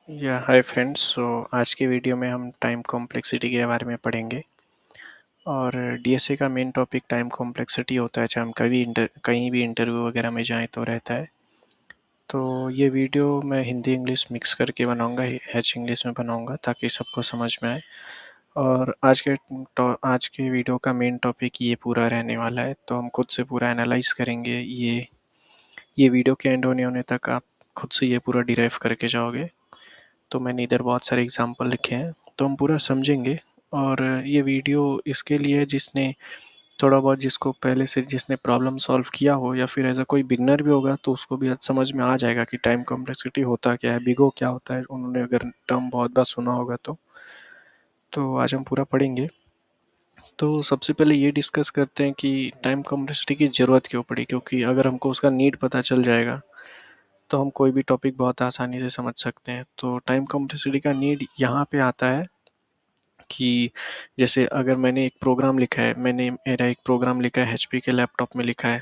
या hi friends. आज की वीडियो में हम टाइम कॉम्प्लेक्सिटी के बारे में पढ़ेंगे। और डीएसए का मेन टॉपिक टाइम कॉम्प्लेक्सिटी होता है, चाहे हम कहीं भी इंटरव्यू वगैरह में जाएं तो रहता है। तो ये वीडियो मैं हिंदी इंग्लिश मिक्स करके बनाऊंगा, एच इंग्लिश में बनाऊंगा ताकि सबको समझ में आए। और आज के वीडियो का मेन टॉपिक ये पूरा रहने वाला है, तो हम खुद से पूरा एनालाइज करेंगे। ये वीडियो के एंड होने होने तक आप खुद से ये पूरा डिराइव करके जाओगे। तो मैंने इधर बहुत सारे एग्जांपल लिखे हैं, तो हम पूरा समझेंगे। और ये वीडियो इसके लिए है जिसने थोड़ा बहुत, जिसको पहले से जिसने प्रॉब्लम सॉल्व किया हो, या फिर एज अ कोई बिगनर भी होगा तो उसको भी आज समझ में आ जाएगा कि टाइम कॉम्प्लेक्सिटी होता क्या है, बिगो क्या होता है, उन्होंने अगर टर्म बहुत बार सुना होगा तो आज हम पूरा पढ़ेंगे। तो सबसे पहले ये डिस्कस करते हैं कि टाइम कॉम्प्लेक्सिटी की ज़रूरत क्यों पड़ी, क्योंकि अगर हमको उसका नीड पता चल जाएगा तो हम कोई भी टॉपिक बहुत आसानी से समझ सकते हैं। तो टाइम कॉम्प्लेक्सिटी का नीड यहाँ पे आता है कि जैसे अगर मैंने एक प्रोग्राम लिखा है, मेरा एक प्रोग्राम लिखा है एचपी के लैपटॉप में लिखा है,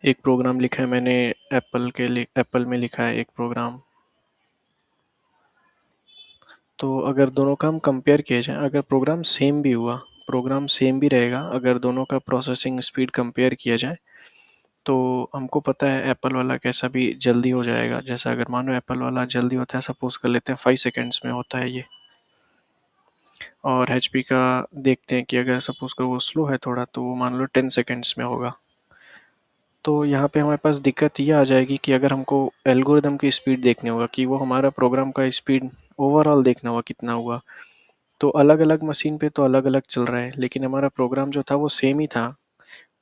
एक प्रोग्राम लिखा है मैंने एप्पल में लिखा है एक प्रोग्राम। तो अगर दोनों का हम कंपेयर किए जाए, अगर प्रोग्राम सेम भी रहेगा, अगर दोनों का प्रोसेसिंग स्पीड कंपेयर किया जाए तो हमको पता है एप्पल वाला कैसा भी जल्दी हो जाएगा। जैसा अगर मानो एप्पल वाला जल्दी होता है, सपोज कर लेते हैं 5 सेकेंड्स में होता है ये, और एचपी का देखते हैं कि अगर सपोज करो वो स्लो है थोड़ा, तो वो मान लो 10 सेकेंड्स में होगा। तो यहाँ पे हमारे पास दिक्कत ये आ जाएगी कि अगर हमको एल्गोरिदम की स्पीड देखनी होगा, कि वो हमारा प्रोग्राम का स्पीड ओवरऑल देखना होगा कितना हुआ, तो अलग अलग मशीन पे तो अलग अलग चल रहा है, लेकिन हमारा प्रोग्राम जो था वो सेम ही था।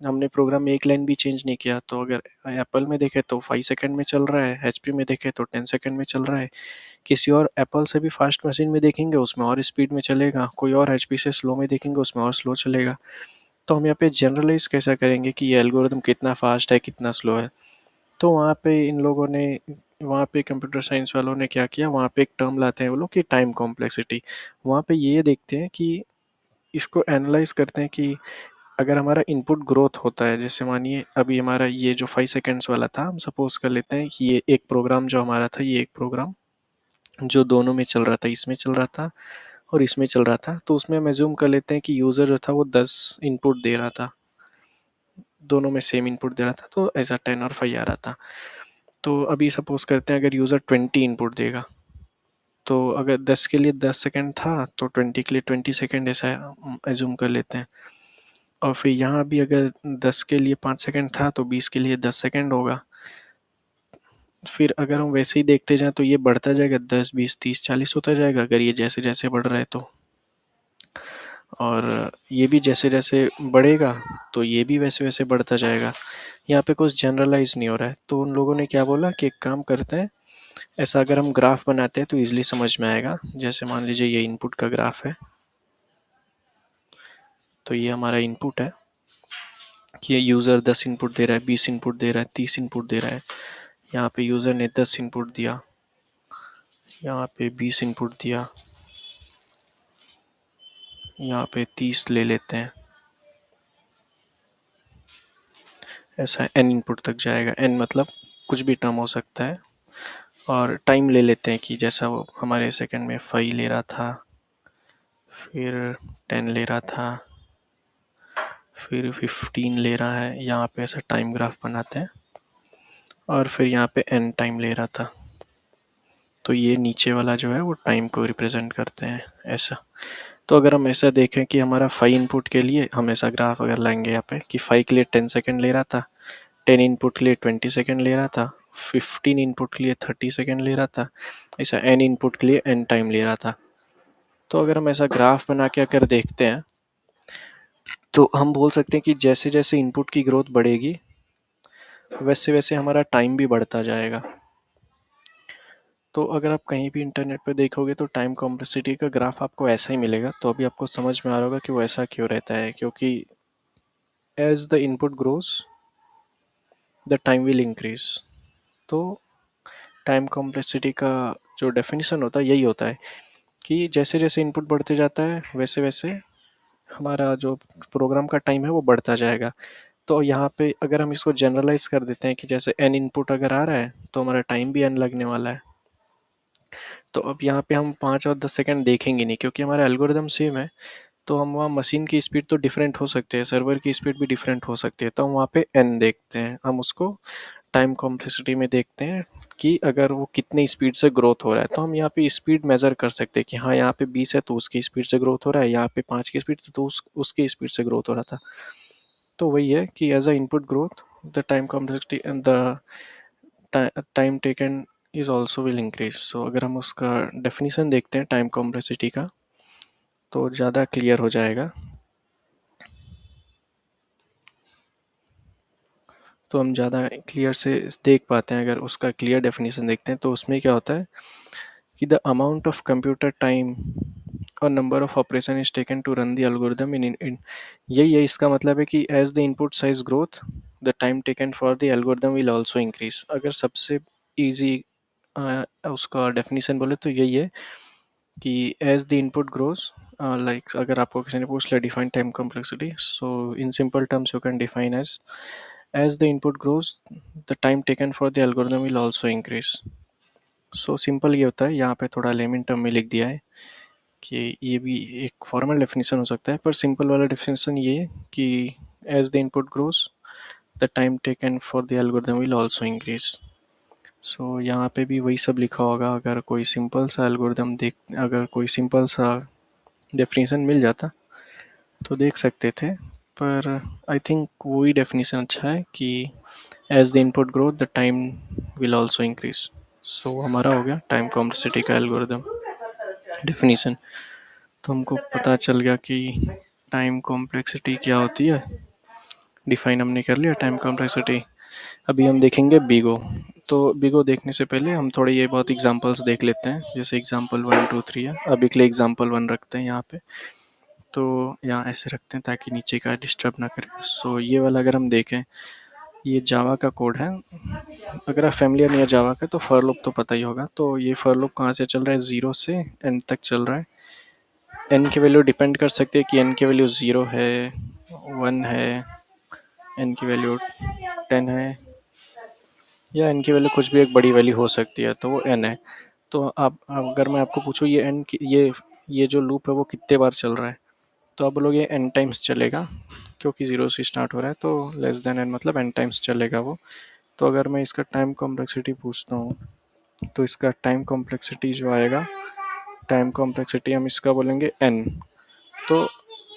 हमने प्रोग्राम में एक लाइन भी चेंज नहीं किया। तो अगर एप्पल में देखे तो 5 सेकेंड में चल रहा है, एचपी में देखे तो 10 सेकेंड में चल रहा है। किसी और एप्पल से भी फास्ट मशीन में देखेंगे उसमें और स्पीड में चलेगा, कोई और एचपी से स्लो में देखेंगे उसमें और स्लो चलेगा। तो हम यहाँ पे जनरलाइज कैसा करेंगे कि ये एल्गोरिदम कितना फास्ट है कितना स्लो है। तो वहाँ पे कंप्यूटर साइंस वालों ने क्या किया, वहाँ पे एक टर्म लाते हैं वो लोग कि टाइम कॉम्प्लेक्सिटी। वहाँ पे ये देखते हैं कि इसको एनालाइज करते हैं कि अगर हमारा इनपुट ग्रोथ होता है, जैसे मानिए अभी हमारा ये जो 5 सेकेंड्स वाला था, हम सपोज कर लेते हैं कि ये एक प्रोग्राम जो हमारा था, ये एक प्रोग्राम जो दोनों में चल रहा था, इसमें चल रहा था और इसमें चल रहा था, तो उसमें हम एज्यूम कर लेते हैं कि यूज़र जो था वो 10 इनपुट दे रहा था, दोनों में सेम इनपुट दे रहा था, तो ऐसा 10 और 5 आ रहा था। तो अभी सपोज करते हैं अगर यूज़र 20 इनपुट देगा, तो अगर 10 के लिए 10 सेकेंड था तो 20 के लिए 20 सेकेंड, ऐसा एज्यूम कर लेते हैं। और फिर यहाँ भी अगर 10 के लिए 5 सेकेंड था तो 20 के लिए 10 सेकेंड होगा। फिर अगर हम वैसे ही देखते जाएं तो ये बढ़ता जाएगा, 10 20 30 40 होता जाएगा अगर ये जैसे जैसे बढ़ रहा है तो। और ये भी जैसे जैसे बढ़ेगा तो ये भी वैसे वैसे बढ़ता जाएगा। यहाँ पे कुछ जनरलाइज नहीं हो रहा है। तो उन लोगों ने क्या बोला कि एक काम करते हैं, ऐसा अगर हम ग्राफ बनाते हैं तो ईजिली समझ में आएगा। जैसे मान लीजिए ये इनपुट का ग्राफ है, तो ये हमारा इनपुट है कि ये यूज़र 10 इनपुट दे रहा है, 20 इनपुट दे रहा है, 30 इनपुट दे रहा है। यहाँ पे यूज़र ने 10 इनपुट दिया, यहाँ पे 20 इनपुट दिया, यहाँ पे 30 ले लेते हैं। ऐसा n इनपुट तक जाएगा, n मतलब कुछ भी टर्म हो सकता है। और टाइम ले लेते हैं कि जैसा वो हमारे सेकंड में 5 ले रहा था, फिर 10 ले रहा था, फिर 15 ले रहा है। यहाँ पे ऐसा टाइम ग्राफ बनाते हैं और फिर यहाँ पे n टाइम ले रहा था। तो ये नीचे वाला जो है वो टाइम को रिप्रेजेंट करते हैं ऐसा। तो अगर हम ऐसा देखें कि हमारा 5 इनपुट के लिए हम ऐसा ग्राफ अगर लाएंगे यहाँ पे कि 5 के लिए 10 सेकेंड ले रहा था, 10 इनपुट के लिए 20 सेकेंड ले रहा था, 15 इनपुट के लिए 30 सेकेंड ले रहा था, ऐसा n इनपुट के लिए n टाइम ले रहा था। तो अगर हम ऐसा ग्राफ बना के अगर देखते हैं तो हम बोल सकते हैं कि जैसे जैसे इनपुट की ग्रोथ बढ़ेगी वैसे वैसे हमारा टाइम भी बढ़ता जाएगा। तो अगर आप कहीं भी इंटरनेट पे देखोगे तो टाइम कॉम्प्लेक्सिटी का ग्राफ आपको ऐसा ही मिलेगा। तो अभी आपको समझ में आ रहा होगा कि वो ऐसा क्यों रहता है, क्योंकि as the input grows the time will increase. तो टाइम कॉम्प्लेक्सिटी का जो डेफिनेशन होता है यही होता है कि जैसे जैसे इनपुट बढ़ते जाता है वैसे वैसे हमारा जो प्रोग्राम का टाइम है वो बढ़ता जाएगा। तो यहाँ पे अगर हम इसको जनरलाइज कर देते हैं कि जैसे n इनपुट अगर आ रहा है तो हमारा टाइम भी n लगने वाला है। तो अब यहाँ पे हम 5 और 10 सेकंड देखेंगे नहीं, क्योंकि हमारा एल्गोरिदम सेम है। तो हम वहाँ मशीन की स्पीड तो डिफरेंट हो सकती है, सर्वर की स्पीड भी डिफरेंट हो सकती है, तो हम वहाँ पे एन देखते हैं, हम उसको टाइम कॉम्प्लेक्सिटी में देखते हैं कि अगर वो कितनी स्पीड से ग्रोथ हो रहा है। तो हम यहाँ पे स्पीड मेजर कर सकते हैं कि हाँ, यहाँ पे 20 है तो उसकी स्पीड से ग्रोथ हो रहा है, यहाँ पे 5 की स्पीड थी तो उसकी स्पीड से ग्रोथ हो रहा था। तो वही है कि as a input growth the time complexity and the time taken is also will increase. So अगर हम उसका डेफिनेशन देखते हैं टाइम कॉम्प्लेक्सिटी का, तो ज़्यादा क्लियर हो जाएगा। तो हम ज़्यादा क्लियर से देख पाते हैं, अगर उसका क्लियर डेफिनेशन देखते हैं तो उसमें क्या होता है कि the amount of computer time और number of operation is taken to run the algorithm in यही है। इसका मतलब है कि as the input size growth the time taken for the algorithm will also increase. अगर सबसे इजी उसका डेफिनेशन बोले तो यही है कि as the input grows, like अगर आपको किसी ने पूछ लिया define time complexity, so in simple terms you can define as the input grows the time taken for the algorithm will also increase। So simple ये होता है, यहाँ पे थोड़ा लेमन टर्म में लिख दिया है कि ये भी एक फॉर्मल डेफिनेशन हो सकता है, पर सिंपल वाला डेफिनेशन ये है कि as the input grows the time taken for the algorithm will also increase. So यहाँ पे भी वही सब लिखा होगा। अगर कोई सिंपल सा एल्गोरिथम देख, अगर कोई सिंपल सा डेफिनेशन मिल जाता तो देख सकते थे, पर आई थिंक वही डेफिनेशन अच्छा है कि as the input growth the time will also increase. So हमारा हो गया टाइम कॉम्प्लेक्सिटी का एल्गोरिथम डेफिनेशन। तो हमको पता चल गया कि टाइम कॉम्प्लेक्सिटी क्या होती है, डिफाइन हमने कर लिया टाइम कॉम्प्लेक्सिटी। अभी हम देखेंगे बिगो। तो बिगो देखने से पहले हम थोड़े ये बहुत एग्जांपल्स देख लेते हैं, जैसे एग्जांपल 1 2 3 है। अभी के लिए एग्जांपल 1 रखते हैं यहाँ पे। तो यहाँ ऐसे रखते हैं ताकि नीचे का डिस्टर्ब ना करे। सो ये वाला अगर हम देखें, ये जावा का कोड है। अगर आप फैमिलियर नहीं है जावा का तो फॉर लूप तो पता ही होगा। तो ये फॉर लूप कहाँ से चल रहा है, 0 से एंड तक चल रहा है। एन की वैल्यू डिपेंड कर सकती है कि एन की वैल्यू 0 है, 1 है, एन की वैल्यू 10 है, या एन की वैल्यू कुछ भी एक बड़ी वैल्यू हो सकती है, तो वो एन है। तो आप अगर मैं आपको पूछूँ ये एन की ये जो लूप है वो कितने बार चल रहा है, तो आप बोलोगे एन टाइम्स चलेगा, क्योंकि 0 से स्टार्ट हो रहा है तो लेस देन एन मतलब एन टाइम्स चलेगा वो। तो अगर मैं इसका टाइम कॉम्प्लेक्सिटी पूछता हूँ तो इसका टाइम कॉम्प्लेक्सिटी जो आएगा, टाइम कॉम्प्लेक्सिटी हम इसका बोलेंगे एन। तो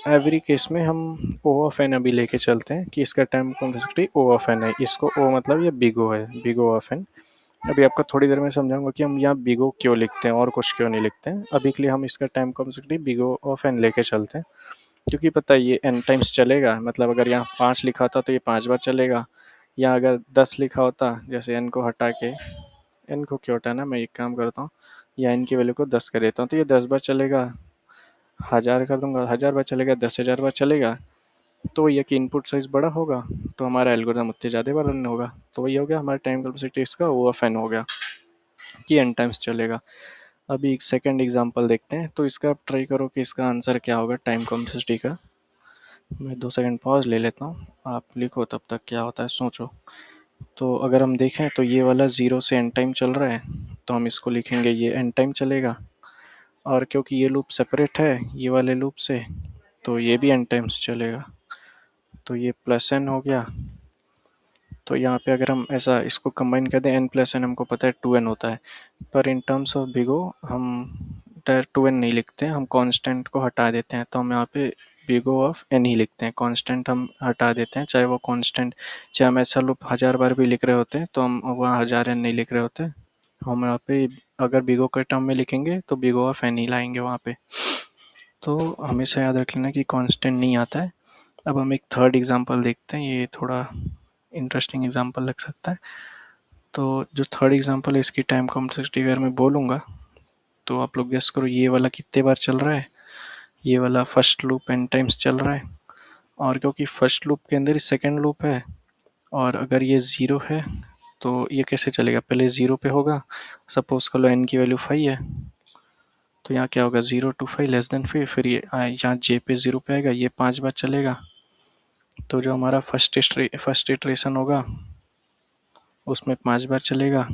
एवरी केस में हम ओ ऑफ एन अभी लेके चलते हैं कि इसका time complexity O of N है। इसको ओ मतलब ये बिगो है, बिगो ऑफ एन। अभी आपको थोड़ी देर में समझाऊंगा कि हम यहाँ बिगो क्यों लिखते हैं और कुछ क्यों नहीं लिखते हैं। अभी के लिए हम इसका time complexity big O of N लेके चलते हैं, क्योंकि पता है ये एन टाइम्स चलेगा। मतलब अगर यहाँ 5 लिखा होता तो ये 5 बार चलेगा, या अगर 10 लिखा होता, जैसे एन को हटा के, एन को क्यों हटाना, मैं एक काम करता हूँ, या एन की वैल्यू को 10 कर देता हूँ तो ये 10 बार चलेगा। 1000 कर दूंगा, 1000 बार चलेगा, 10,000 बार चलेगा। तो ये कि इनपुट साइज बड़ा होगा तो हमारा एल्गोरिथम उतने ज़्यादा बार रन होगा। तो वही हो गया हमारा टाइम कॉम्प्लेक्सिटी इसका ओ ऑफ एन हो गया कि एन टाइम्स चलेगा। अभी एक सेकंड एग्जांपल देखते हैं, तो इसका आप ट्राई करो कि इसका आंसर क्या होगा टाइम कॉम्प्लेक्सिटी का। मैं 2 सेकंड पॉज ले लेता हूँ, आप लिखो तब तक क्या होता है सोचो। तो अगर हम देखें तो ये वाला 0 से एन टाइम चल रहा है, तो हम इसको लिखेंगे ये एन टाइम चलेगा। और क्योंकि ये लूप सेपरेट है ये वाले लूप से, तो ये भी एन टाइम्स चलेगा। तो ये प्लस एन हो गया। तो यहाँ पे अगर हम ऐसा इसको कंबाइन कर दें, एन प्लस एन हमको पता है 2n होता है, पर इन टर्म्स ऑफ बिगो हम डायरेक्ट 2n नहीं लिखते हैं, हम कांस्टेंट को हटा देते हैं। तो हम यहाँ पे बिगो ऑफ एन ही लिखते हैं, कांस्टेंट हम हटा देते हैं। चाहे वो कांस्टेंट, चाहे हम ऐसा लूप 1000 बार भी लिख रहे होते हैं तो हम वहाँ 1000n नहीं लिख रहे होते। हम यहाँ पे अगर बिगो के टर्म में लिखेंगे तो बिगो ऑफ एन ही लाएंगे वहाँ पे। तो हमेशा याद रख लेना कि कांस्टेंट नहीं आता है। अब हम एक थर्ड एग्जांपल देखते हैं, ये थोड़ा इंटरेस्टिंग एग्जांपल लग सकता है। तो जो थर्ड एग्जांपल है इसकी टाइम कॉम्प्लेक्सिटी अगर मैं बोलूँगा तो आप लोग गेस करो ये वाला कितने बार चल रहा है। ये वाला फर्स्ट लूप एन टाइम्स चल रहा है, और क्योंकि फर्स्ट लूप के अंदर ही सेकेंड लूप है, और अगर ये 0 है तो ये कैसे चलेगा, पहले 0 पे होगा। सपोज कर लो एन की वैल्यू 5 है, तो यहाँ क्या होगा 0 to 5 लेस देन 5, फिर ये यहाँ जे पे 0 पे आएगा, ये 5 बार चलेगा। तो जो हमारा फर्स्ट इटरेशन होगा उसमें 5 बार चलेगा।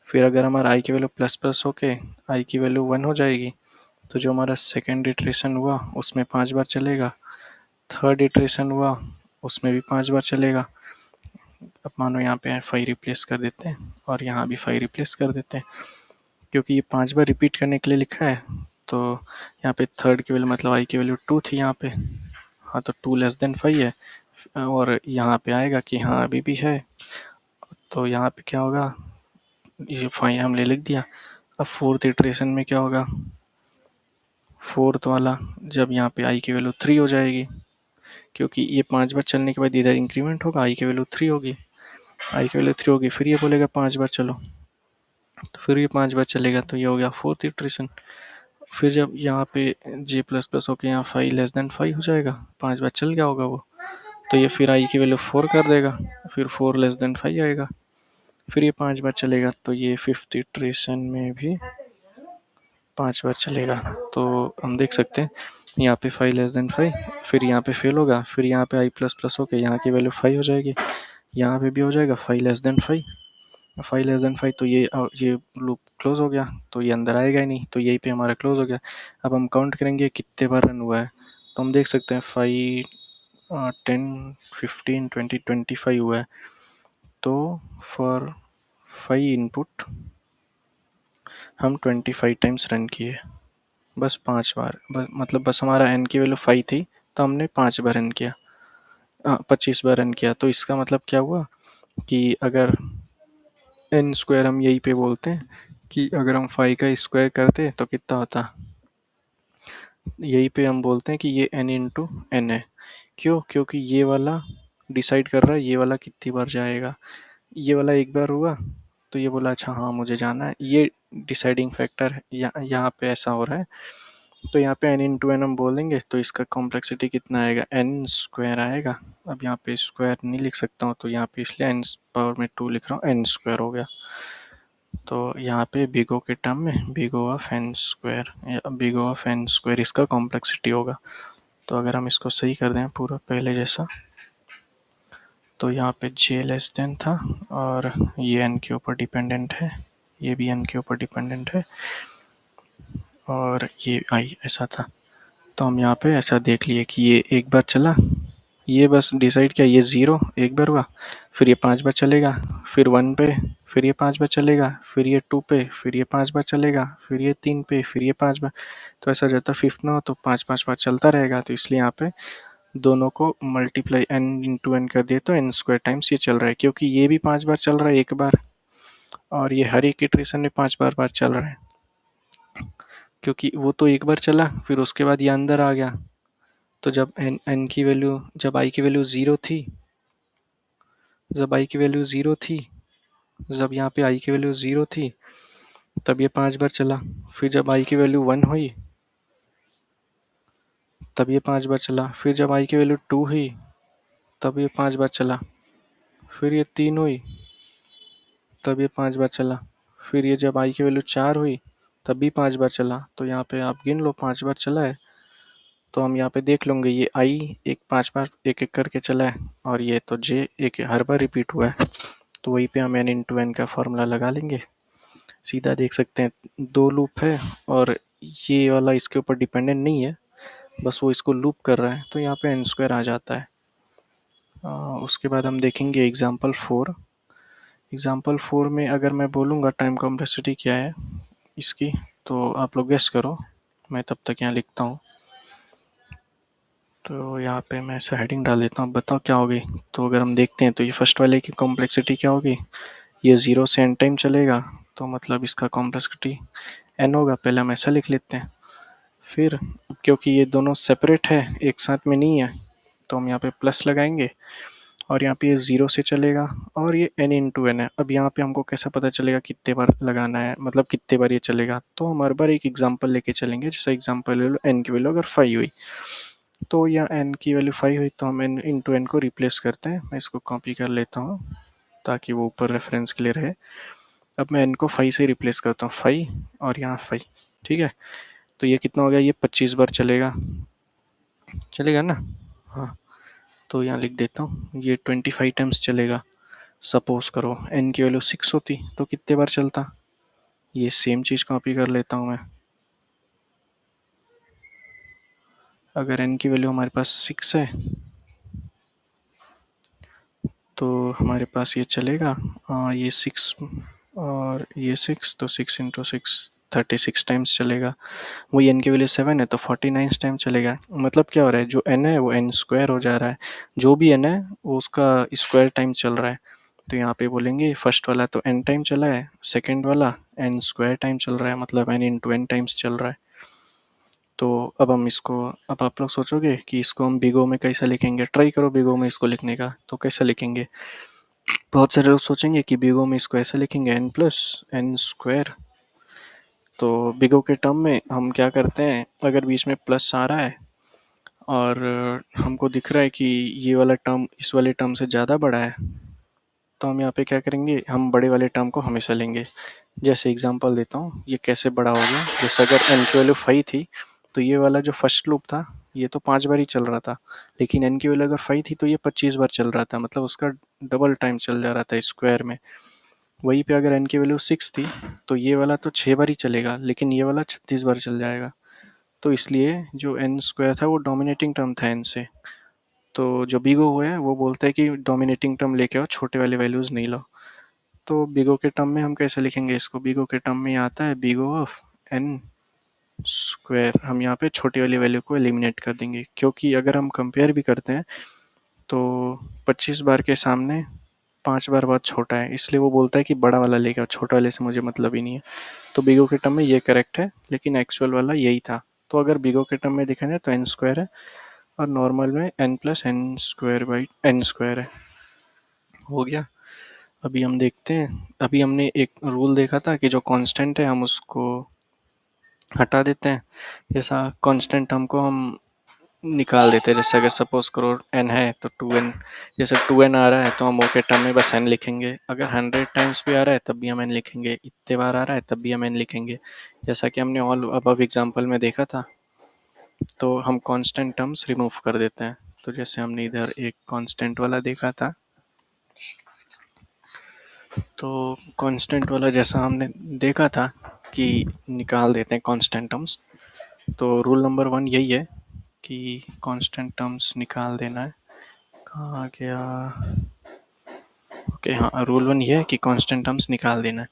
फिर अगर हमारा आई की वैल्यू प्लस प्लस होके आई की वैल्यू 1 हो जाएगी, तो जो हमारा सेकेंड इटरेशन हुआ उसमें 5 बार चलेगा, थर्ड इटरेशन हुआ उसमें भी 5 बार चलेगा। अब मानो यहाँ पे 5 रिप्लेस कर देते हैं और यहाँ भी 5 रिप्लेस कर देते हैं, क्योंकि ये 5 बार रिपीट करने के लिए लिखा है। तो यहाँ पे थर्ड की वैल्यू मतलब आई की वैल्यू 2 थी यहाँ पे, हाँ तो 2 लेस देन 5 है, और यहाँ पे आएगा कि हाँ अभी भी है, तो यहाँ पे क्या होगा, ये 5 हमने लिख दिया। अब फोर्थ इटरेशन में क्या होगा, फोर्थ वाला जब यहाँ पे आई की वैल्यू 3 हो जाएगी, क्योंकि ये 5 बार चलने के बाद इधर इंक्रीमेंट होगा, आई की वैल्यू 3 होगी, आई की वैल्यू 3 होगी, फिर ये बोलेगा 5 बार चलो, तो फिर ये 5 बार चलेगा, तो ये हो गया फोर्थ इटरेशन। फिर जब यहाँ पे जे प्लस प्लस होके यहाँ 5 लेस देन 5 हो जाएगा, 5 बार चल गया होगा वो, तो ये फिर आई की वैल्यू 4 कर देगा, फिर 4 लेस देन 5 आएगा, फिर ये 5 बार चलेगा, तो ये फिफ्थ इटरेशन में भी 5 बार चलेगा। तो हम देख सकते हैं यहाँ पे 5 लेस देन 5, फिर यहाँ पे फेल होगा, फिर यहाँ पे आई प्लस प्लस होके यहाँ की वैल्यू 5 हो जाएगी, यहाँ पे भी हो जाएगा 5 लेस देन 5, 5 लेस देन 5, तो ये लूप क्लोज हो गया, तो ये अंदर आएगा ही नहीं, तो यहीं पे हमारा क्लोज हो गया। अब हम काउंट करेंगे कितने बार रन हुआ है, तो हम देख सकते हैं 5 10 15 20 25 हुआ है। तो फॉर 5 इनपुट हम 25 टाइम्स रन किए, बस 5 बार, मतलब बस हमारा एन की वैल्यू 5 थी, तो हमने 5 बार रन किया, 25 बार रन किया। तो इसका मतलब क्या हुआ कि अगर एन स्क्वायर हम यही पे बोलते हैं कि अगर हम 5 का स्क्वायर करते तो कितना होता, यही पे हम बोलते हैं कि ये n इंटू एन है। क्यों, क्योंकि ये वाला डिसाइड कर रहा है ये वाला कितनी बार जाएगा, ये वाला एक बार हुआ तो ये बोला अच्छा हाँ मुझे जाना है, ये डिसाइडिंग फैक्टर है, यहाँ पे ऐसा हो रहा है। तो यहाँ पे n इंटू एन हम बोलेंगे, तो इसका कॉम्प्लेक्सिटी कितना आएगा, n स्क्वायर आएगा। अब यहाँ पे स्क्वायर नहीं लिख सकता हूँ, तो यहाँ पे इसलिए n पावर में 2 लिख रहा हूँ, n स्क्वायर हो गया। तो यहाँ पे बिग ओ के टर्म में big O of N square या big O of N square इसका कॉम्प्लेक्सिटी होगा। तो अगर हम इसको सही कर दें पूरा पहले जैसा, तो यहाँ पे जे लेस देन था और ये एन के ऊपर डिपेंडेंट है, ये भी एन के ऊपर डिपेंडेंट है, और ये आई ऐसा था। तो हम यहाँ पे ऐसा देख लिए कि ये एक बार चला, ये बस डिसाइड किया, ये 0 एक बार हुआ, फिर ये 5 बार चलेगा, फिर 1 पे, फिर ये 5 बार चलेगा, फिर ये 2 पे, फिर ये 5 बार चलेगा, फिर ये 3 पे, फिर ये 5 बार। तो ऐसा जब तक फिफ्थ ना हो तो 5-5 बार चलता रहेगा। तो इसलिए यहाँ पे दोनों को मल्टीप्लाई n इंटू एन कर दिए तो n स्क्वायर टाइम्स ये चल रहा है, क्योंकि ये भी 5 बार चल रहा है एक बार, और ये हर एक इटरेशन में 5 बार चल रहा है, क्योंकि वो तो एक बार चला फिर उसके बाद ये अंदर आ गया। तो जब n की वैल्यू, जब i की वैल्यू 0 थी, जब i की वैल्यू 0 थी, जब यहाँ पे i की वैल्यू 0 थी तब ये 5 बार चला, फिर जब i की वैल्यू 1 हुई तब ये 5 बार चला, फिर जब i की वैल्यू 2 हुई तब ये 5 बार चला, फिर ये 3 हुई तब ये 5 बार चला, फिर ये जब i की वैल्यू 4 हुई तब भी 5 बार चला। तो यहाँ पे आप गिन लो 5 बार चला है। तो हम यहाँ पे देख लेंगे ये i एक 5 बार एक एक करके चला है, और ये तो j एक हर बार रिपीट हुआ है। तो वहीं पे हम n इंटू एन का फॉर्मूला लगा लेंगे, सीधा देख सकते हैं 2 लूप है और ये वाला इसके ऊपर डिपेंडेंट नहीं है, बस वो इसको लूप कर रहा है, तो यहाँ पे n स्क्वायर आ जाता है। उसके बाद हम देखेंगे एग्जाम्पल 4। एग्जाम्पल 4 में अगर मैं बोलूँगा टाइम कॉम्प्लेक्सिटी क्या है इसकी, तो आप लोग गेस करो, मैं तब तक यहाँ लिखता हूँ। तो यहाँ पे मैं ऐसा हेडिंग डाल देता हूँ, बताओ क्या होगी। तो अगर हम देखते हैं तो ये फर्स्ट वाले की कॉम्प्लेक्सिटी क्या होगी, ये 0 से n टाइम चलेगा, तो मतलब इसका कॉम्प्लेक्सिटी n होगा, पहले हम ऐसा लिख लेते हैं। फिर क्योंकि ये दोनों सेपरेट है एक साथ में नहीं है, तो हम यहाँ पे प्लस लगाएंगे, और यहाँ पे ये 0 से चलेगा और ये n इंटू एन है। अब यहाँ पे हमको कैसा पता चलेगा कितने बार लगाना है, मतलब कितने बार ये चलेगा। तो हम हर बार एक एग्जांपल लेके चलेंगे, जैसे एग्जांपल ले लो n की वैल्यू अगर 5 हुई, तो यहाँ n की वैल्यू 5 हुई तो हम n इंटू एन को रिप्लेस करते हैं। मैं इसको कॉपी कर लेता हूँ ताकि वो ऊपर रेफरेंस के लिए रहे। अब मैं n को 5 से रिप्लेस करता हूँ, 5 और यहाँ 5, ठीक है। तो ये कितना हो गया, ये 25 बार चलेगा, चलेगा ना, हाँ। तो यहाँ लिख देता हूँ ये 25 टाइम्स चलेगा। सपोज करो n की वैल्यू 6 होती तो कितने बार चलता, ये सेम चीज़ कॉपी कर लेता हूँ मैं। अगर n की वैल्यू हमारे पास 6 है तो हमारे पास ये चलेगा, ये 6 और ये 6, तो 6 × 6 36 टाइम्स चलेगा। वही n की वैल्यू 7 है तो 49 टाइम चलेगा। मतलब क्या हो रहा है, जो n है वो n स्क्वायर हो जा रहा है, जो भी n है वो उसका स्क्वायर टाइम चल रहा है। तो यहाँ पे बोलेंगे फर्स्ट वाला तो n टाइम चला है, सेकंड वाला n स्क्वायर टाइम चल रहा है, मतलब n × n टाइम्स चल रहा है। तो अब हम इसको, अब आप लोग सोचोगे कि इसको हम बिग ओ में कैसे लिखेंगे, ट्राई करो बिग ओ में इसको लिखने का, तो कैसे लिखेंगे। बहुत सारे लोग सोचेंगे कि बिग ओ में इसको ऐसे लिखेंगे n+n²। तो बिग ओ के टर्म में हम क्या करते हैं, अगर बीच में प्लस आ रहा है और हमको दिख रहा है कि ये वाला टर्म इस वाले टर्म से ज़्यादा बड़ा है, तो हम यहाँ पे क्या करेंगे, हम बड़े वाले टर्म को हमेशा लेंगे। जैसे एग्जांपल देता हूँ, ये कैसे बड़ा हो गया। जैसे अगर n की वैल्यू 5 थी तो ये वाला जो फर्स्ट लूप था ये तो 5 बार ही चल रहा था, लेकिन n की वैल्यू अगर 5 थी तो ये 25 बार चल रहा था, मतलब उसका डबल टाइम चल जा रहा था स्क्वायर में। वहीं पे अगर n की वैल्यू 6 थी तो ये वाला तो 6 बार ही चलेगा, लेकिन ये वाला 36 बार चल जाएगा। तो इसलिए जो n स्क्वायर था वो डोमिनेटिंग टर्म था n से। तो जो बिग ओ है वो बोलता है कि डोमिनेटिंग टर्म लेके आओ, छोटे वाले वैल्यूज़ नहीं लो। तो बिग ओ के टर्म में हम कैसे लिखेंगे इसको, बिग ओ के टर्म में आता है big O of n square. हम यहाँ पे छोटी वाली वैल्यू को एलिमिनेट कर देंगे, क्योंकि अगर हम कंपेयर भी करते हैं तो 25 बार के सामने 5 बार बहुत छोटा है, इसलिए वो बोलता है कि बड़ा वाला लेके आओ, छोटा वाले से मुझे मतलब ही नहीं है। तो बिग ओ के टर्म में ये करेक्ट है, लेकिन एक्चुअल वाला यही था। तो अगर बिग ओ के टर्म में देखें तो n स्क्वायर है और नॉर्मल में n+n² है। हो गया। अभी हम देखते हैं, अभी हमने एक रूल देखा था कि जो कांस्टेंट है हम उसको हटा देते हैं। जैसा कांस्टेंट टर्म को हम निकाल देते हैं, जैसे अगर सपोज करो n है तो 2n, जैसे 2n आ रहा है तो हम o के टर्म में बस n लिखेंगे। अगर 100 टाइम्स भी आ रहा है तब भी हम n लिखेंगे, इतने बार आ रहा है तब भी हम n लिखेंगे, जैसा कि हमने ऑल अबव एग्जांपल में देखा था। तो हम कांस्टेंट टर्म्स रिमूव कर देते हैं। तो जैसे हमने इधर एक कांस्टेंट वाला देखा था, तो कांस्टेंट वाला जैसा हमने देखा था कि निकाल देते हैं कांस्टेंट टर्म्स। तो रूल नंबर 1 यही है कि कांस्टेंट टर्म्स निकाल देना है। कहाँ गया, ओके हाँ, रूल 1 ये है कि कांस्टेंट टर्म्स निकाल देना है,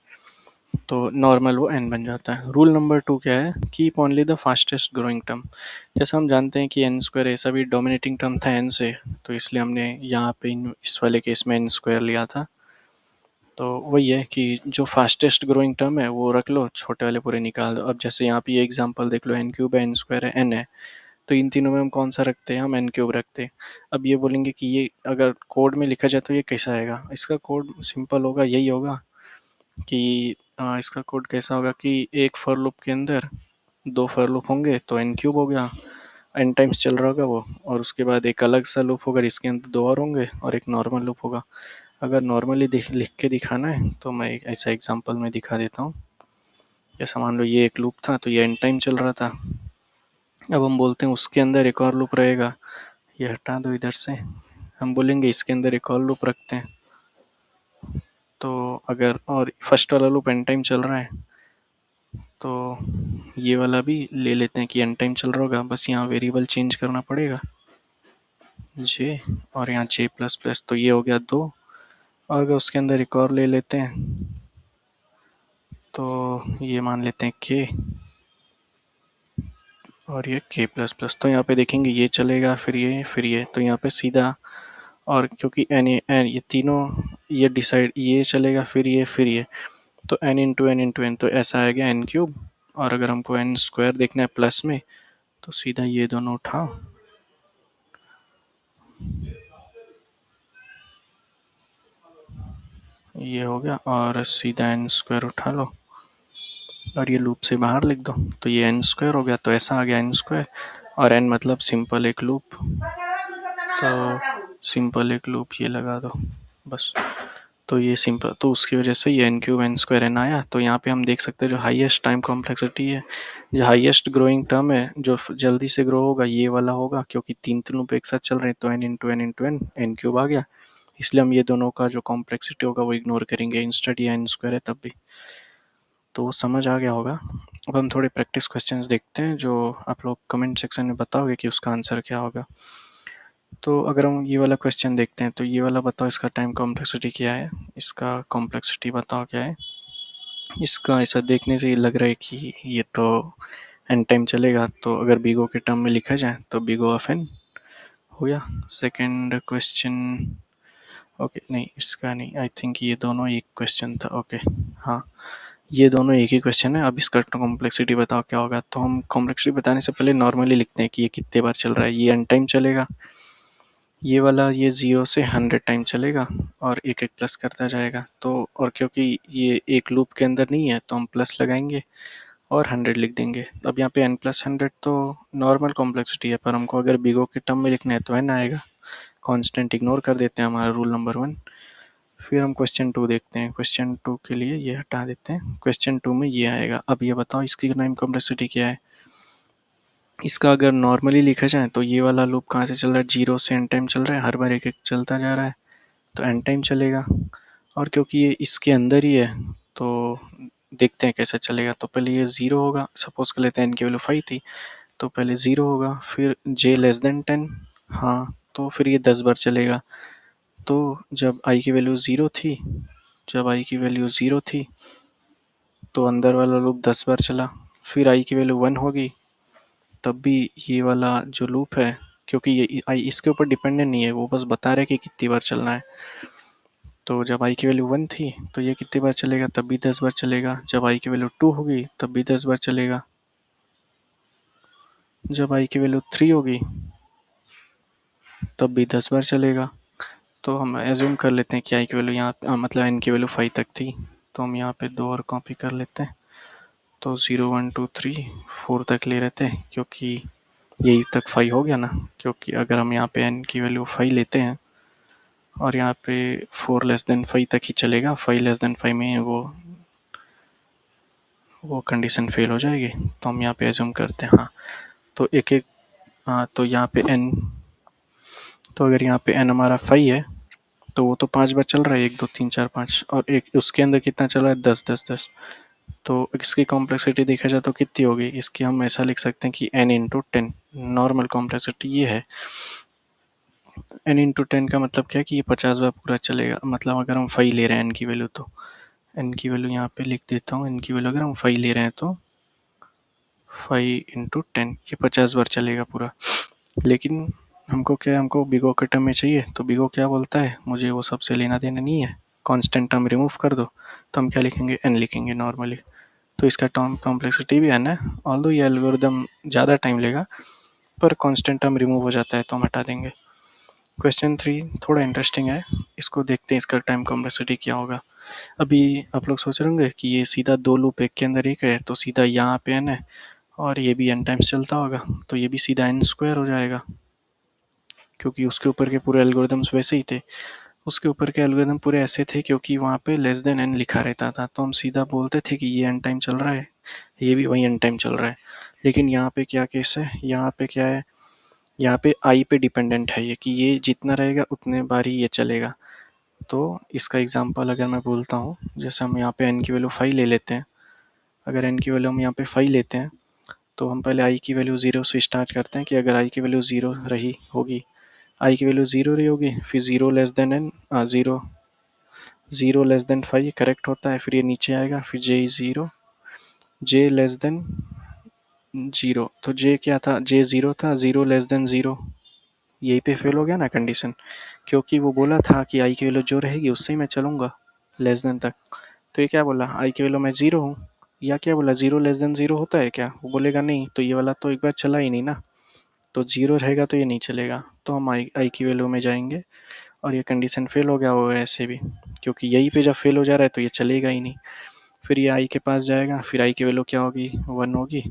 तो नॉर्मल वो n बन जाता है। रूल नंबर 2 क्या है, keep only the fastest growing term. जैसा हम जानते हैं कि n स्क्वायर ऐसा भी डोमिनेटिंग टर्म था n से, तो इसलिए हमने यहाँ पे इस वाले केस में n स्क्वायर लिया था। तो वही है कि जो फास्टेस्ट ग्रोइंग टर्म है वो रख लो, छोटे वाले पूरे निकाल दो। अब जैसे यहाँ पे ये एग्जांपल देख लो, n³ है, n स्क्वायर है, n है, तो इन तीनों में हम कौन सा रखते हैं, हम n³ रखते हैं। अब ये बोलेंगे कि ये अगर कोड में लिखा जाए तो ये कैसा आएगा। इसका कोड सिंपल होगा, यही होगा कि इसका कोड कैसा होगा कि एक फॉर लूप के अंदर 2 फॉर लूप होंगे तो n³ हो गया, n टाइम्स चल रहा होगा वो, और उसके बाद एक अलग सा लूप होगा जिसके अंदर 2 और होंगे और एक नॉर्मल लूप होगा। अगर नॉर्मली लिख के दिखाना है तो मैं एक ऐसा एग्जांपल में दिखा देता हूँ। जैसा मान लो ये एक लूप था तो ये n टाइम चल रहा था। अब हम बोलते हैं उसके अंदर एक और लूप रहेगा, ये हटा दो इधर से, हम बोलेंगे इसके अंदर एक और लूप रखते हैं। तो अगर और फर्स्ट वाला लूप n टाइम चल रहा है तो ये वाला भी ले लेते हैं कि n टाइम चल रहा होगा, बस यहाँ वेरिएबल चेंज करना पड़ेगा j, और यहाँ j++, तो ये हो गया 2। और अगर उसके अंदर एक और ले लेते हैं तो ये मान लेते हैं k, और ये k++, तो यहाँ पे देखेंगे ये चलेगा, फिर ये, तो यहाँ पे सीधा, और क्योंकि n ये तीनों ये डिसाइड, ये चलेगा फिर ये, तो n × n × n, तो ऐसा आ गया n³। और अगर हमको n स्क्वायर देखना है प्लस में तो सीधा ये दोनों उठाओ, ये हो गया, और सीधा n स्क्वायर उठा लो और ये लूप से बाहर लिख दो, तो ये n स्क्वायर हो गया। तो ऐसा आ गया n स्क्वायर, और n मतलब सिंपल एक लूप, तो सिंपल एक लूप ये लगा दो बस। तो ये सिंपल, तो उसकी वजह से ये n³ n² n आया। तो यहाँ पे हम देख सकते हैं जो हाईएस्ट टाइम कॉम्प्लेक्सिटी है, जो हाईएस्ट ग्रोइंग टर्म है, जो जल्दी से ग्रो होगा ये वाला होगा, क्योंकि तीन लूप एक साथ चल रहे हैं तो n × n n³ आ गया। इसलिए हम ये दोनों का जो कॉम्प्लेक्सिटी होगा वो इग्नोर करेंगे, इंस्टेड ये n² है तब भी। तो समझ आ गया होगा। अब हम थोड़े प्रैक्टिस क्वेश्चंस देखते हैं जो आप लोग कमेंट सेक्शन में बताओगे कि उसका आंसर क्या होगा। तो अगर हम ये वाला क्वेश्चन देखते हैं तो ये वाला बताओ इसका टाइम कॉम्प्लेक्सिटी क्या है, इसका कॉम्प्लेक्सिटी बताओ क्या है। इसका ऐसा देखने से ये लग रहा है कि ये तो एन टाइम चलेगा, तो अगर बिगो के टर्म में लिखा जाए तो बिगो ऑफ एन हो गया। सेकंड क्वेश्चन, ओके नहीं इसका नहीं, आई थिंक ये दोनों एक क्वेश्चन था। ओके हाँ, ये दोनों एक ही क्वेश्चन है। अब इसका कॉम्प्लेक्सिटी बताओ क्या होगा। तो हम कॉम्प्लेक्सिटी बताने से पहले नॉर्मली लिखते हैं कि ये कितने बार चल रहा है। ये एन टाइम चलेगा, ये वाला ये 0 से 100 टाइम चलेगा और एक एक प्लस करता जाएगा। तो और क्योंकि ये एक लूप के अंदर नहीं है तो हम प्लस लगाएंगे और 100 लिख देंगे। अब यहाँ पे n प्लस 100 तो नॉर्मल कॉम्प्लेक्सिटी है, पर हमको अगर बिगो के टर्म में लिखना है तो n आएगा। कांस्टेंट इग्नोर कर देते हैं, हमारा रूल नंबर 1। फिर हम क्वेश्चन 2 देखते हैं। क्वेश्चन 2 के लिए ये हटा देते हैं। क्वेश्चन 2 में ये आएगा। अब ये बताओ इसकी टाइम कॉम्प्लेक्सिटी क्या है। इसका अगर नॉर्मली लिखा जाए तो ये वाला लूप कहाँ से चल रहा है, 0 से n टाइम चल रहा है, हर बार एक एक चलता जा रहा है तो n टाइम चलेगा। और क्योंकि ये इसके अंदर ही है तो देखते हैं कैसे चलेगा। तो पहले ये 0 होगा, सपोज कर लेते हैं n की वैल्यू 5 थी तो पहले 0 होगा, फिर j लेस देन 10, हाँ तो फिर ये 10 बार चलेगा। तो जब i की वैल्यू 0 थी, जब i की वैल्यू 0 थी तो अंदर वाला लूप 10 बार चला। फिर i की वैल्यू 1 होगी तब भी ये वाला जो लूप है, क्योंकि ये i इसके ऊपर डिपेंडेंट नहीं है, वो बस बता रहा है कि कितनी बार चलना है। तो जब i की वैल्यू 1 थी तो ये कितनी बार चलेगा, तब भी 10 बार चलेगा। जब i की वैल्यू 2 होगी तब भी 10 बार चलेगा। जब i की वैल्यू 3 होगी तब भी 10 बार चलेगा। तो हम एज्यूम कर लेते हैं कि i की वैल्यू यहाँ मतलब n की वैल्यू 5 तक थी, तो हम यहाँ पे 2 और कॉपी कर लेते हैं। तो 0 1 2 3 4 तक ले रहे थे, क्योंकि यही तक 5 हो गया ना। क्योंकि अगर हम यहाँ पे n की वैल्यू 5 लेते हैं और यहाँ पे 4 लेस देन 5 तक ही चलेगा, 5 लेस देन 5 में वो कंडीशन फेल हो जाएगी। तो हम यहाँ पे एज्यूम करते हैं हाँ। तो एक एक हाँ, तो यहाँ पे n, तो अगर यहाँ पे n हमारा 5 है तो वो तो 5 बार चल रहा है, 1 2 3 4 5, और एक उसके अंदर कितना चल रहा है, 10 10 10। तो इसकी कॉम्प्लेक्सिटी देखा जाए तो कितनी होगी, इसकी हम ऐसा लिख सकते हैं कि n इंटू 10। नॉर्मल कॉम्प्लेक्सिटी ये है। n इंटू 10 का मतलब क्या है कि ये 50 बार पूरा चलेगा। मतलब अगर हम 5 ले रहे हैं n की वैल्यू, तो n की वैल्यू यहाँ पे लिख देता हूँ। n की वैल्यू अगर हम 5 ले रहे हैं तो 5 इंटू 10 ये 50 बार चलेगा पूरा। लेकिन हमको क्या है, हमको बिगो के टर्म में चाहिए। तो बिगो क्या बोलता है, मुझे वो सबसे लेना देना नहीं है, कांस्टेंट टर्म रिमूव कर दो। तो हम क्या लिखेंगे, n लिखेंगे नॉर्मली। तो इसका टर्म कॉम्प्लेक्सिटी भी n है। ऑल्दो ये एल्गोरिदम ज़्यादा टाइम लेगा, पर कांस्टेंट टर्म रिमूव हो जाता है तो हम हटा देंगे। क्वेश्चन 3 थोड़ा इंटरेस्टिंग है, इसको देखते हैं इसका टाइम कॉम्प्लेक्सिटी क्या होगा। अभी आप लोग सोच रहे होंगे कि ये सीधा 2 लूप एक के अंदर एक है, तो सीधा यहाँ पे n है और ये भी n टाइम्स चलता होगा, तो ये भी सीधा n स्क्वायर हो जाएगा, क्योंकि उसके ऊपर के पूरे एल्गोरिदम्स वैसे ही थे। उसके ऊपर के एल्गोरिदम पूरे ऐसे थे क्योंकि वहाँ पे लेस देन n लिखा रहता था, तो हम सीधा बोलते थे कि ये n टाइम चल रहा है, ये भी वही n टाइम चल रहा है। लेकिन यहाँ पे क्या केस है, यहाँ पे क्या है, यहाँ पे i पे डिपेंडेंट है ये, कि ये जितना रहेगा उतने बार ही ये चलेगा। तो इसका एग्जांपल अगर मैं बोलता हूँ, जैसे हम यहाँ पे n की वैल्यू 5 ले लेते हैं। अगर n की वैल्यू हम यहाँ पे 5 लेते हैं तो हम पहले i की वैल्यू 0 से स्टार्ट करते हैं कि अगर i की वैल्यू 0 रही होगी, i की वैल्यू 0 रही होगी, फिर 0 less than n, 0 less than 5 correct होता है, फिर ये नीचे आएगा, फिर j लेस देन 0। तो j क्या था, j 0 था, 0 लेस देन 0, यहीं पे फेल हो गया ना कंडीशन, क्योंकि वो बोला था कि i की वैल्यू जो रहेगी उससे ही मैं चलूँगा लेस देन तक। तो ये क्या बोला, i की वैल्यू मैं 0 हूँ, या क्या बोला 0 लेस देन 0 होता है क्या, वो बोलेगा नहीं, तो ये वाला तो एक बार चला ही नहीं ना, तो 0 रहेगा तो ये नहीं चलेगा। तो हम i की वैल्यू में जाएंगे और ये कंडीशन फेल हो गया होगा ऐसे भी, क्योंकि यहीं पे जब फेल हो जा रहा है तो ये चलेगा ही नहीं। फिर ये i के पास जाएगा, फिर i की वैल्यू क्या होगी, 1 होगी।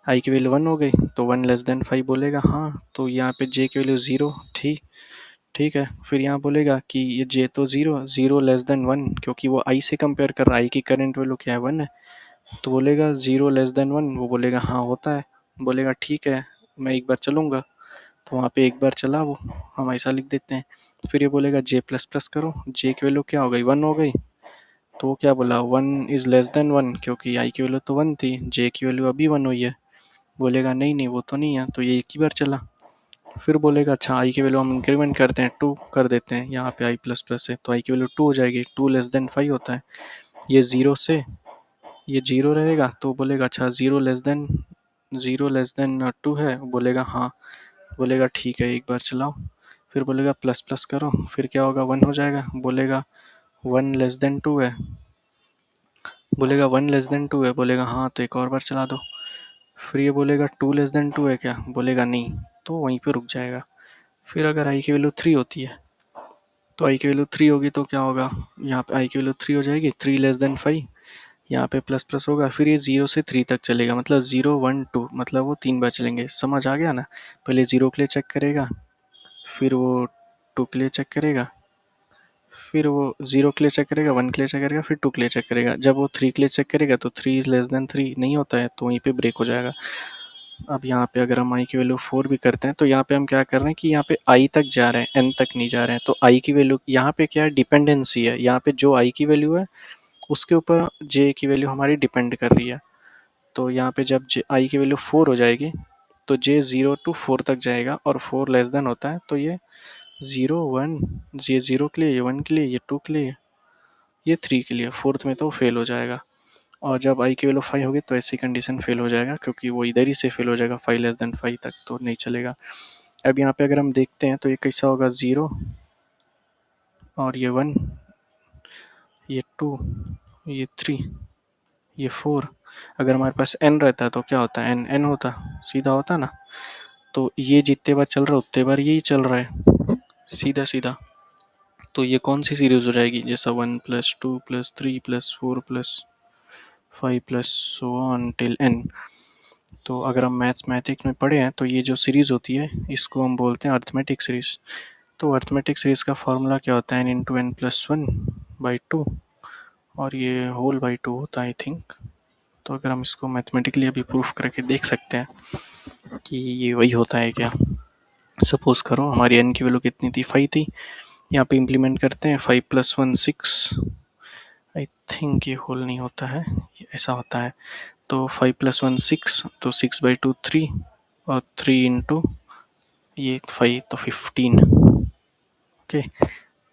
i की वैल्यू 1 हो गई तो 1 लेस देन 5 बोलेगा हाँ, तो यहाँ पे j की वैल्यू 0 थी, ठीक है। फिर यहाँ बोलेगा कि ये j तो 0 लेस देन 1, क्योंकि वो i से कंपेयर कर रहा है, i की करंट वैल्यू क्या है 1 है, तो बोलेगा 0 लेस देन 1, वो बोलेगा हाँ होता है, बोलेगा ठीक है मैं एक बार चलूँगा। तो वहाँ पे एक बार चला वो, हम ऐसा लिख देते हैं। फिर ये बोलेगा j प्लस प्लस करो, j की वैल्यू क्या हो गई, 1 हो गई, तो वो क्या बोला, 1 इज़ लेस देन 1, क्योंकि आई की वैल्यू तो 1 थी, जे की वैल्यू अभी 1 हुई है। बोलेगा नहीं नहीं वो तो नहीं है, तो ये एक ही बार चला। फिर बोलेगा अच्छा आई की वैल्यू हम इंक्रीमेंट करते हैं, 2 कर देते हैं, यहाँ पे आई प्लस प्लस है तो आई की वैल्यू 2 हो जाएगी, 2 लेस देन 5 होता है। ये 0 से ये 0 रहेगा तो बोलेगा अच्छा 0 लेस देन 2 है, बोलेगा हाँ, बोलेगा ठीक है एक बार चलाओ। फिर बोलेगा प्लस प्लस करो, फिर क्या होगा 1 हो जाएगा, बोलेगा 1 लेस देन 2 है, बोलेगा 1 लेस देन 2 है, बोलेगा हाँ तो एक और बार चला दो। फिर ये बोलेगा 2 लेस देन 2 है क्या, बोलेगा नहीं, तो वहीं पे रुक जाएगा। फिर अगर आई की वैल्यू 3 होती है तो आई की वैल्यू 3 होगी तो क्या होगा, यहाँ पे आई की वैल्यू 3 हो जाएगी, 3 लेस देन 5, यहाँ पे प्लस प्लस होगा, फिर ये 0 से 3 तक चलेगा, मतलब 0 1 2, मतलब वो 3 बार चलेंगे। समझ आ गया ना? पहले 0 के लिए चेक करेगा, फिर वो 2 के लिए चेक करेगा, फिर वो 0 के लिए चेक करेगा, 1 के लिए चेक करेगा, फिर 2 के लिए चेक करेगा। जब वो 3 के लिए चेक करेगा तो 3 इज़ लेस देन 3 नहीं होता है, तो वहीं पे ब्रेक हो जाएगा। अब यहाँ पे अगर हम आई की वैल्यू 4 भी करते हैं तो यहाँ पे हम क्या कर रहे हैं कि यहाँ पे आई तक जा रहे हैं, एन तक नहीं जा रहे हैं। तो आई की वैल्यू यहाँ पे क्या है, डिपेंडेंसी है। यहाँ पे जो आई की वैल्यू है उसके ऊपर जे की वैल्यू हमारी डिपेंड कर रही है। तो यहाँ पे जब जे आई की वैल्यू 4 हो जाएगी तो जे 0 टू 4 तक जाएगा, और 4 लेस देन होता है तो ये 0 1, ये 0 के लिए, ये 1 के लिए, ये 2 के लिए, ये 3 के लिए, फोर्थ में तो फेल हो जाएगा। और जब आई की वैल्यू 5 होगी तो ऐसी कंडीशन फेल हो जाएगा, क्योंकि वो इधर ही से फेल हो जाएगा, 5 लेस देन 5 तक तो नहीं चलेगा। अब यहाँ पे अगर हम देखते हैं तो ये कैसा होगा, 0 और ये 1, ये 2, ये 3, ये 4। अगर हमारे पास n रहता तो क्या होता, n n होता, सीधा होता ना। तो ये जितने बार चल रहा है उतने बार यही चल रहा है, सीधा सीधा। तो ये कौन सी सीरीज हो जाएगी, जैसा 1 plus 2 plus 3 plus 4 plus 5 plus so on till n। तो अगर हम मैथमेटिक्स में पढ़े हैं तो ये जो सीरीज़ होती है इसको हम बोलते हैं अर्थमेटिक सीरीज़। तो अर्थमेटिक सीरीज़ का फॉर्मूला क्या होता है, n into N plus 1 by 2, और ये होल बाई 2 होता है आई थिंक। तो अगर हम इसको मैथमेटिकली अभी प्रूफ करके देख सकते हैं कि ये वही होता है क्या। सपोज करो हमारी n की वैल्यू कितनी थी, 5 थी। यहाँ पे इम्प्लीमेंट करते हैं, 5 प्लस 1 6, आई थिंक ये होल नहीं होता है, ये ऐसा होता है। तो 5 प्लस 1 6, तो 6 बाई 2 3, और 3 इंटू ये 5 तो 15। ओके,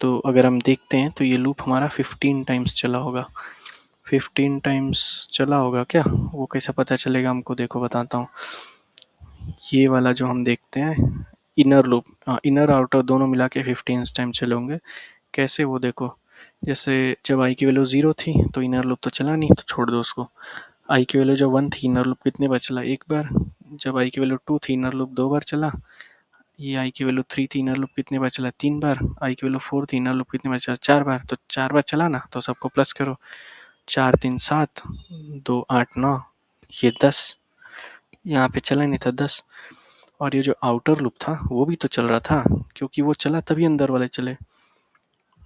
तो अगर हम देखते हैं तो ये लूप हमारा 15 टाइम्स चला होगा। 15 टाइम्स चला होगा क्या, वो कैसे पता चलेगा हमको, देखो बताता हूँ। ये वाला जो हम देखते हैं इनर लूप, इनर आउटर दोनों मिला के 15 टाइम चले होंगे। कैसे, वो देखो, जैसे जब आई की वैल्यू 0 थी तो इनर लूप तो चला नहीं, तो छोड़ दो उसको। आई की वैल्यू जब 1 थी इनर लूप कितने बार चला, एक बार। जब आई की वैल्यू 2 थी इनर लूप 2 बार चला। ये आई की वैल्यू 3 थी इनर लूप कितने बार चला, 3 बार। आई की वैल्यू 4 थी इनर लूप कितने बार चला, 4 बार। तो 4 बार चला ना, तो सबको प्लस करो, 4 3 7, 2 8 9, ये 10। यहाँ पे चला नहीं था 10। और ये जो आउटर लूप था वो भी तो चल रहा था, क्योंकि वो चला तभी अंदर वाले चले।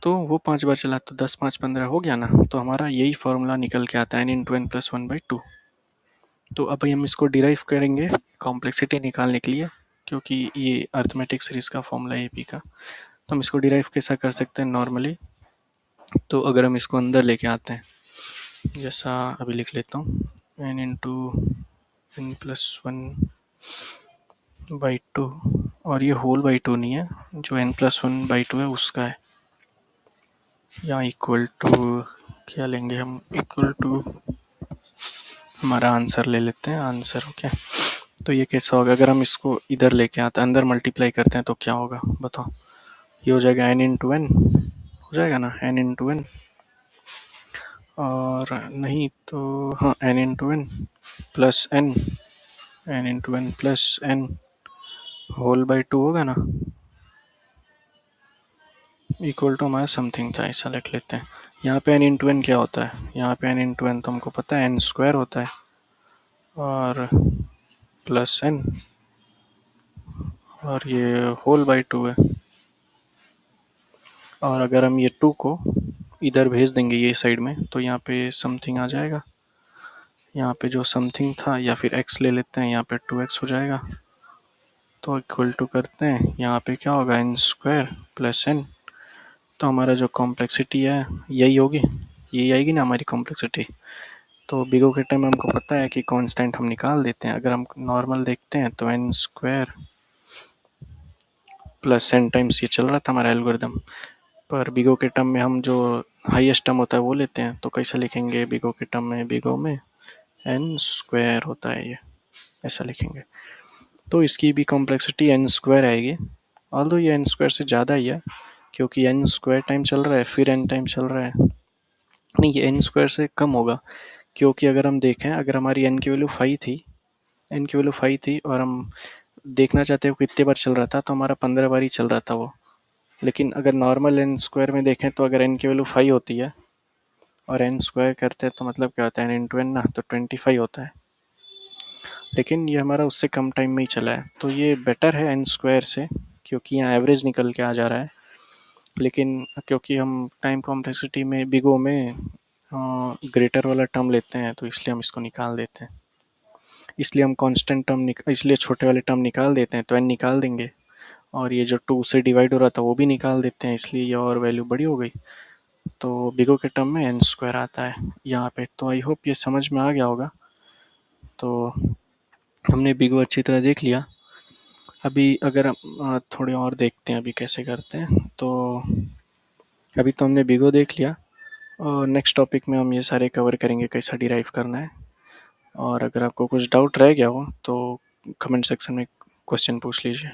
तो वो 5 बार चला तो 10 5 15 हो गया ना। तो हमारा यही फॉर्मूला निकल के आता है, n into N plus 1 by 2। तो अब भाई हम इसको डिराइव करेंगे कॉम्प्लेक्सिटी निकालने के लिए, क्योंकि ये अर्थमेटिक सीरीज का फॉर्मूला है AP का। तो हम इसको डिराइव कैसा कर सकते हैं नॉर्मली। तो अगर हम इसको अंदर लेके आते हैं, जैसा अभी लिख लेता हूँ, n into N plus 1 by 2, और ये होल बाई 2 नहीं है, जो n प्लस 1 बाई 2 है उसका है। या इक्वल टू क्या लेंगे हम, इक्वल टू हमारा आंसर ले लेते हैं, आंसर हो क्या। तो ये कैसा होगा, अगर हम इसको इधर लेके आते हैं, अंदर मल्टीप्लाई करते हैं तो क्या होगा बताओ। ये हो जाएगा n इंटू एन, हो जाएगा ना n इंटू एन, और नहीं तो हाँ n into N plus N, n into N plus N whole by 2 होगा ना, इक्वल टू हमारा समथिंग था, ऐसा लिख लेते हैं। यहाँ पे n इंटू एन क्या होता है, यहाँ पे n इंटू एन तो हमको पता है n स्क्वायर होता है, और प्लस एन, और ये होल बाई 2 है। और अगर हम ये 2 को इधर भेज देंगे ये साइड में तो यहाँ पे समथिंग आ जाएगा। यहाँ पे जो समथिंग था, या फिर x ले लेते हैं, यहाँ पे 2x हो जाएगा। तो इक्वल टू करते हैं, यहाँ पे क्या होगा, n स्क्वायर प्लस एन। तो हमारा जो कॉम्प्लेक्सिटी है यही होगी, ये आएगी ना हमारी कॉम्प्लेक्सिटी। तो बिग ओ के टाइम में हमको पता है कि कांस्टेंट हम निकाल देते हैं। अगर हम नॉर्मल देखते हैं तो n square plus n times ये चल रहा था हमारा एल्गोरिदम। पर बिग ओ के टर्म में हम जो हाईएस्ट टर्म होता है वो लेते हैं। तो कैसे लिखेंगे बिग ओ के टर्म में? बिग ओ में n स्क्वायर होता है, ये ऐसा लिखेंगे। तो इसकी भी कॉम्प्लेक्सिटी n स्क्वायर आएगी। ऑल्दो ये n स्क्वायर से ज़्यादा ही है, क्योंकि n स्क्वायर टाइम चल रहा है फिर n टाइम चल रहा है। नहीं, ये n स्क्वायर से कम होगा, क्योंकि अगर हम देखें, अगर हमारी n की वैल्यू 5 थी, n की वैल्यू 5 थी और हम देखना चाहते हो कितने बार चल रहा था, तो हमारा 15 बार ही चल रहा था वो। लेकिन अगर नॉर्मल n स्क्वायर में देखें तो अगर n की वैल्यू 5 होती है और n स्क्वायर करते हैं तो मतलब क्या होता है, n इंटू एन ना, तो 25 होता है। लेकिन ये हमारा उससे कम टाइम में ही चला है, तो ये बेटर है n स्क्वायर से, क्योंकि यहाँ एवरेज निकल के आ जा रहा है। लेकिन क्योंकि हम टाइम कॉम्प्लेक्सिटी में बिग ओ में ग्रेटर वाला टर्म लेते हैं, तो इसलिए हम इसको निकाल देते हैं। इसलिए हम कांस्टेंट टर्म इसलिए छोटे वाले टर्म निकाल देते हैं, तो n निकाल देंगे, और ये जो 2 से डिवाइड हो रहा था वो भी निकाल देते हैं, इसलिए ये और वैल्यू बड़ी हो गई। तो बिग ओ के टर्म में n स्क्वायर आता है यहाँ पे। तो आई होप ये समझ में आ गया होगा। तो हमने बिग ओ अच्छी तरह देख लिया। अभी अगर हम थोड़े और देखते हैं अभी कैसे करते हैं। तो अभी तो हमने बिग ओ देख लिया, और नेक्स्ट टॉपिक में हम ये सारे कवर करेंगे कैसा डिराइव करना है। और अगर आपको कुछ डाउट रह गया हो तो कमेंट सेक्शन में क्वेश्चन पूछ लीजिए।